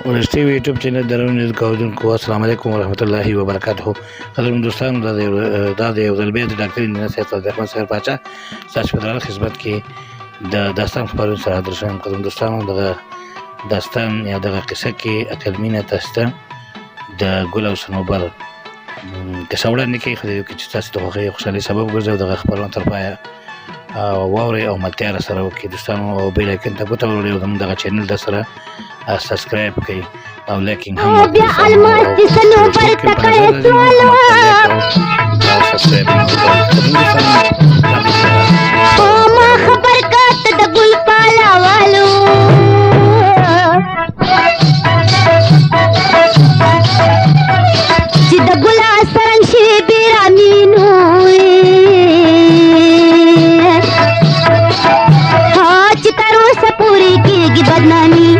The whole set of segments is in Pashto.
और इस T V YouTube channel दरमियान को अस्सलाम वालेकुम वरहमतुल्लाहि वबरकातुहू कदर दोस्तों दाद अवलबे डॉक्टर इंजीनियर सैयद अहमद सर पाचा साशफदराल खिदमत की दास्तान खबरों सर दर्शन कदम दोस्तों दास्तान या दगा किस्सा की अकलमीना तस्ता द गुल او صنوبر تصور نکي خو دې چې تاسو ته خوشالي سبب ګرځي دغه خبرونه تر پایه واوري او ملتیا سره وکړي دوستانو او بیل آیکن ته پته ورولې او دغه چینل د سره سبسکرایب کړئ او لایکینګ هم بیا الماس چې صنوبر تکای سوالو ما خبر کاته د ګل پالا والو چې د ګلا سرنګ شي بیرامینو ها چې تر اوسه پوری کېږي بدنامي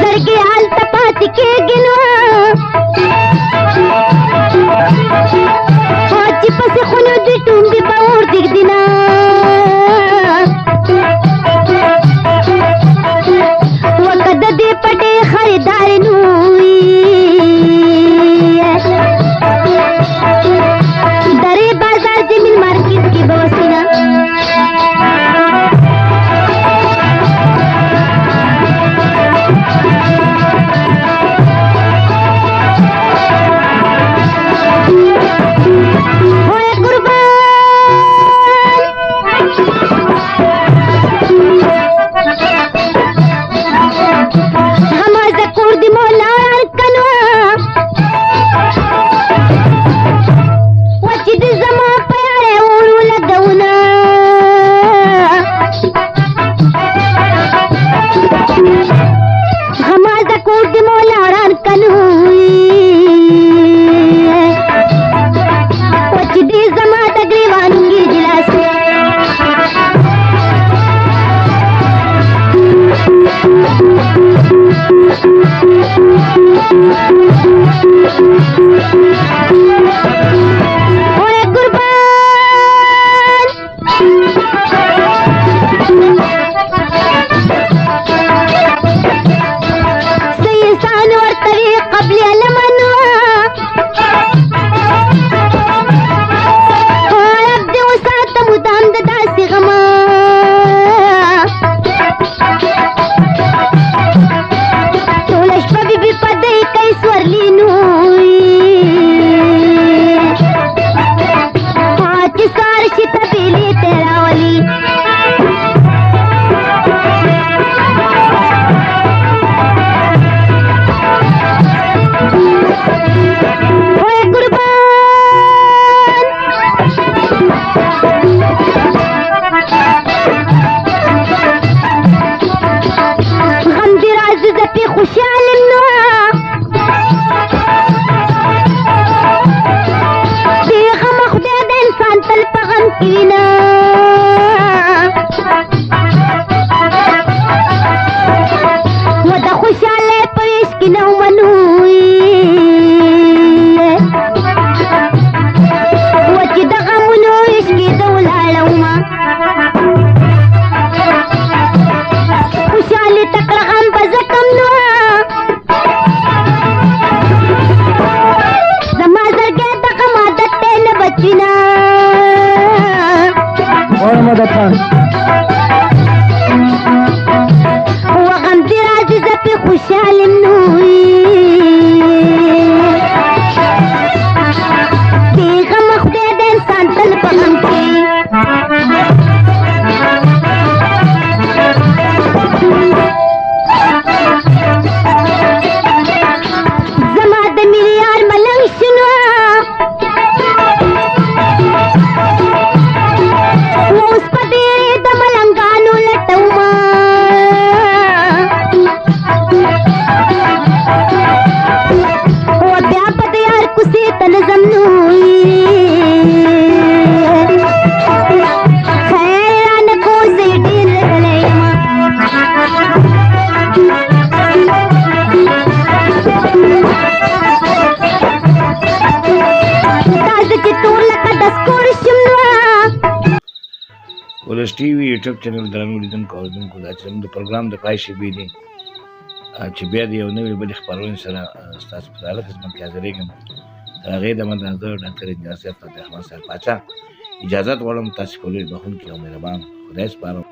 زړګي هلته پاتې کېږي نو چې پسې خونو د ټومبې به اور دېږدي نه وکه د دې پټې خریدار نو درې بازار زمین مارکیټ کې به وسینه ولس ټي وي یوټیوب چینل درنو لیدونکو او اوریدونکو دا چې زموږ د پروګرام د پای شېبې دي چې بیا د یو نوې بلې خپرونې سره ستاسو په درانه خدمت کې حاضرېږم تر هغې دمه د زه ډاکټر انجینر صاحب فتح رحمان صاحب پاچا اجازت غواړم تاسې ټولو بخښونکي او مهربان خدای سپارم